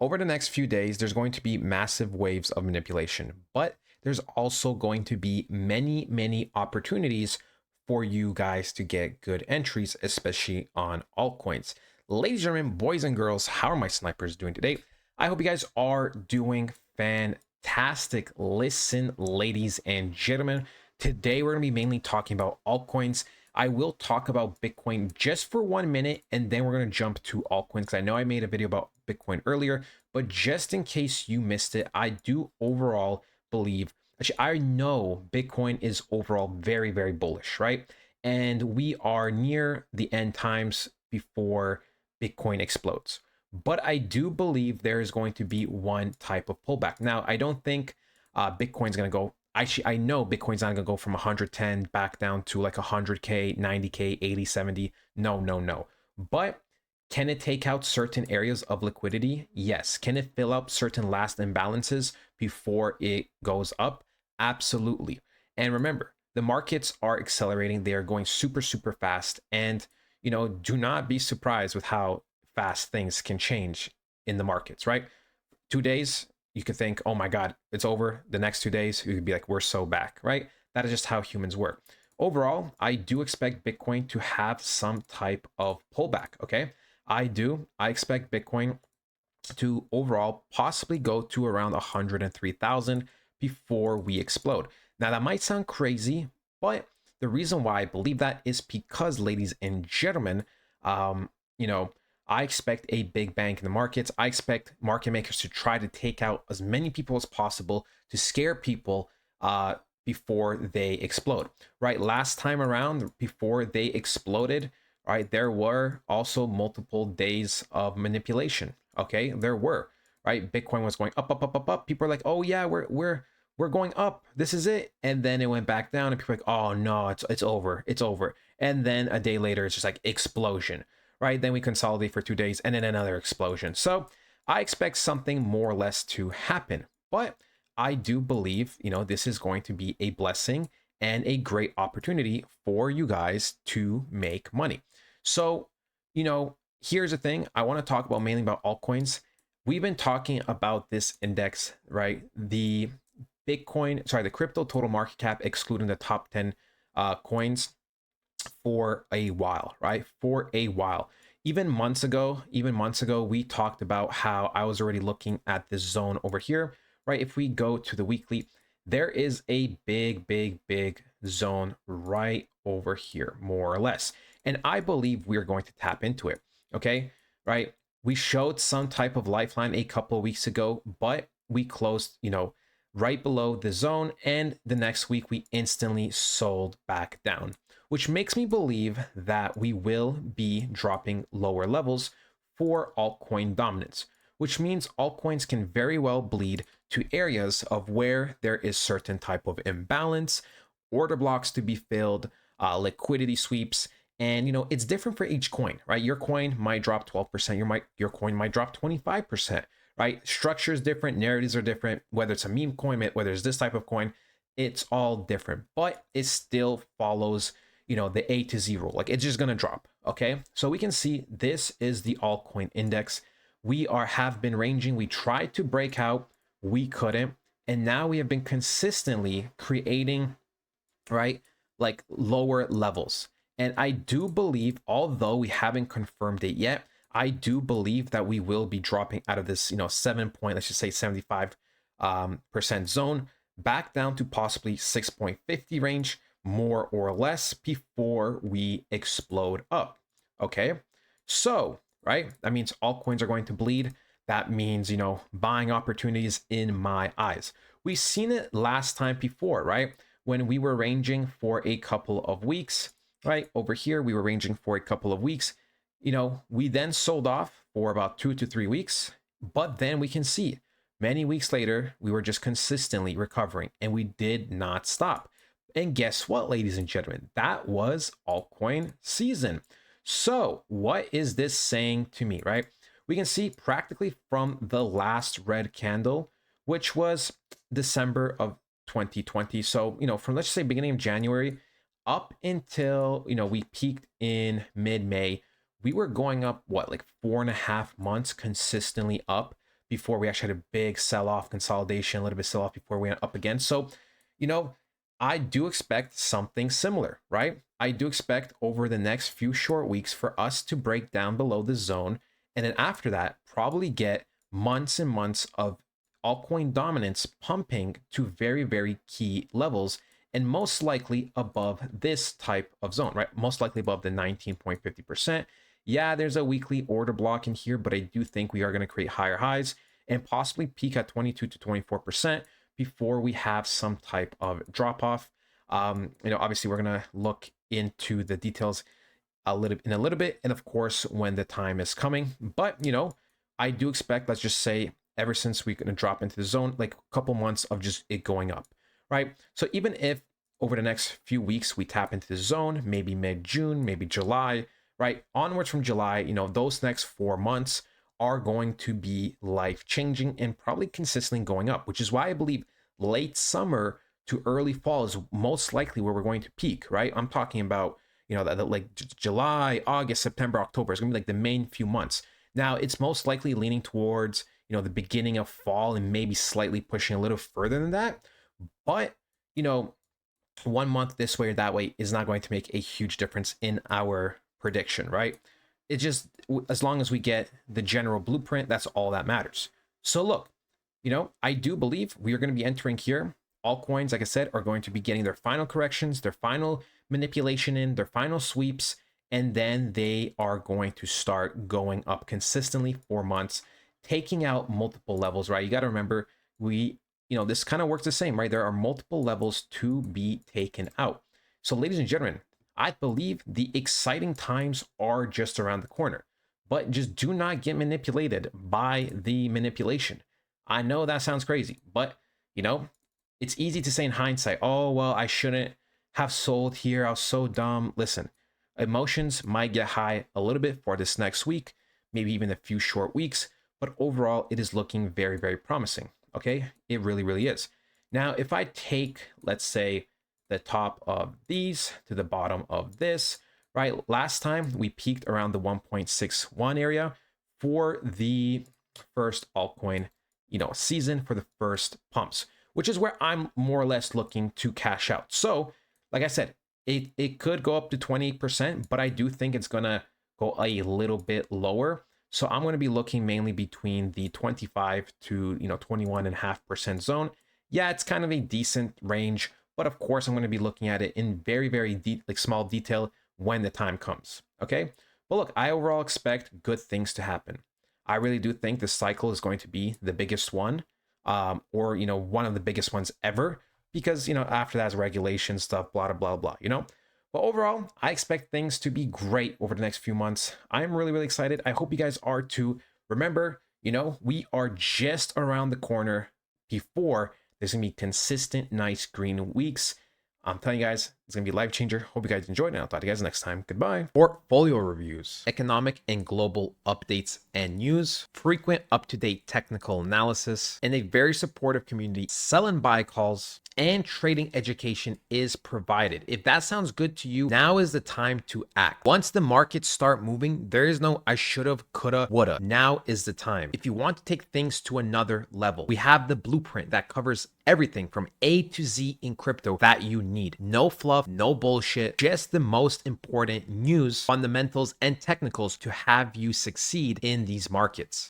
Over the next few days, there's going to be massive waves of manipulation, but there's also going to be many opportunities for you guys to get good entries, especially on altcoins. Ladies and gentlemen, boys and girls, how are my snipers doing today? I hope you guys are doing fantastic. Listen, ladies and gentlemen, today we're going to be mainly talking about altcoins. I will talk about Bitcoin just for 1 minute, and then we're going to jump to altcoins because I know I made a video about Bitcoin earlier, but just in case you missed it, I do overall believe, actually, I know Bitcoin is overall very bullish, right? And we are near the end times before Bitcoin explodes. But I do believe there is going to be one type of pullback. Now, I don't think Bitcoin's going to go. Actually, I know Bitcoin's not going to go from 110 back down to like 100K, 90K, 80, 70. No. But can it take out certain areas of liquidity? Yes. Can it fill up certain last imbalances before it goes up? Absolutely. And remember, the markets are accelerating. They are going super fast. And, do not be surprised with how fast things can change in the markets, right? 2 days, you could think, oh my God, it's over. The next 2 days, you could be like, we're so back, right? That is just how humans work. Overall, I do expect Bitcoin to have some type of pullback, okay? I expect Bitcoin to overall possibly go to around 103,000 before we explode. Now, that might sound crazy, but the reason why I believe that is because, ladies and gentlemen, I expect a big bang in the markets. I expect market makers to try to take out as many people as possible to scare people before they explode, right? Last time around, before they exploded, right, there were also multiple days of manipulation. Okay, there were, right? Bitcoin was going up. People are like, oh yeah, we're going up. This is it. And then it went back down, and people are like, oh no, it's over. And then a day later, it's just like explosion. Right, then we consolidate for 2 days and then another explosion. So I expect something more or less to happen, but I do believe, this is going to be a blessing and a great opportunity for you guys to make money. So, here's the thing. I want to talk about mainly about altcoins. We've been talking about this index, right? The crypto total market cap, excluding the top 10 coins, for a while, right? For a while. Even months ago, we talked about how I was already looking at this zone over here, right? If we go to the weekly, there is a big zone right over here, more or less. And I believe we're going to tap into it, okay? Right? We showed some type of lifeline a couple of weeks ago, but we closed, right below the zone. And the next week, we instantly sold back down, which makes me believe that we will be dropping lower levels for altcoin dominance, which means altcoins can very well bleed to areas of where there is certain type of imbalance, order blocks to be filled, liquidity sweeps. And, it's different for each coin, right? Your coin might drop 12%, your coin might drop 25%, right? Structure is different, narratives are different, whether it's a meme coin, whether it's this type of coin, it's all different, but it still follows, the A to Z rule. Like, it's just going to drop. Okay. So we can see this is the altcoin index. We have been ranging. We tried to break out. We couldn't. And now we have been consistently creating, right, like lower levels. And I do believe, although we haven't confirmed it yet, I do believe that we will be dropping out of this, 7 point, let's just say 75% zone back down to possibly 6.50 range, more or less, before we explode up. Okay, so right, that means altcoins are going to bleed. That means, buying opportunities in my eyes. We've seen it last time before, right? When we were ranging for a couple of weeks, right? Over here, we were ranging for a couple of weeks. We then sold off for about 2 to 3 weeks, but then we can see many weeks later, we were just consistently recovering and we did not stop. And guess what, ladies and gentlemen, that was altcoin season. So what is this saying to me, right? We can see practically from the last red candle, which was December of 2020. So, from, let's say, beginning of January up until, we peaked in mid-May, we were going up, what, like 4.5 months consistently up. before we actually had a big sell-off consolidation, a little bit sell-off before we went up again. So, you know, I do expect something similar, right? I do expect over the next few short weeks for us to break down below the zone. And then after that, probably get months and months of altcoin dominance pumping to very, very key levels, and most likely above this type of zone, right? Most likely above the 19.50%. Yeah, there's a weekly order block in here, but I do think we are going to create higher highs and possibly peak at 22 to 24% before we have some type of drop off. Obviously we're going to look into the details a little bit, and of course when the time is coming. But I do expect, let's just say, ever since we're going to drop into the zone, like a couple months of just it going up, right? So even if over the next few weeks we tap into the zone, maybe mid-June, maybe July, right, onwards from July, those next 4 months are going to be life-changing and probably consistently going up, which is why I believe late summer to early fall is most likely where we're going to peak, right? I'm talking about like July, August, September, October is going to be like the main few months. Now it's most likely leaning towards the beginning of fall and maybe slightly pushing a little further than that. But 1 month this way or that way is not going to make a huge difference in our prediction, right? It just, as long as we get the general blueprint, that's all that matters. So look, I do believe we are going to be entering here. Altcoins, like I said, are going to be getting their final corrections, their final manipulation in, their final sweeps, and then they are going to start going up consistently for months, taking out multiple levels, right? You got to remember, this kind of works the same, right? There are multiple levels to be taken out. So ladies and gentlemen, I believe the exciting times are just around the corner, but just do not get manipulated by the manipulation. I know that sounds crazy, but it's easy to say in hindsight, oh, well, I shouldn't have sold here. I was so dumb. Listen, emotions might get high a little bit for this next week, maybe even a few short weeks, but overall it is looking very, very promising. Okay, it really, really is. Now, if I take, let's say, the top of these to the bottom of this, right? Last time we peaked around the 1.61 area for the first altcoin, season, for the first pumps, which is where I'm more or less looking to cash out. So, like I said, it could go up to 20%, but I do think it's gonna go a little bit lower. So I'm going to be looking mainly between the 25 to 21.5% zone. Yeah, it's kind of a decent range, but of course I'm going to be looking at it in very, very deep, like small detail when the time comes. Okay, but look, I overall expect good things to happen. I really do think this cycle is going to be the biggest one, or one of the biggest ones ever, because after that is regulation stuff, blah blah blah blah. But overall, I expect things to be great over the next few months. I'm really, really excited. I hope you guys are too. Remember, we are just around the corner before there's going to be consistent, nice green weeks. I'm telling you guys, it's going to be a life changer. Hope you guys enjoyed it. And I'll talk to you guys next time. Goodbye. Portfolio reviews, economic and global updates and news, frequent up-to-date technical analysis, and a very supportive community. Sell and buy calls and trading education is provided. If that sounds good to you, now is the time to act. Once the markets start moving, there is no I should have, coulda, woulda. Now is the time. If you want to take things to another level, we have the blueprint that covers everything from A to Z in crypto that you need. No fluff, no bullshit, just the most important news, fundamentals, and technicals to have you succeed in these markets.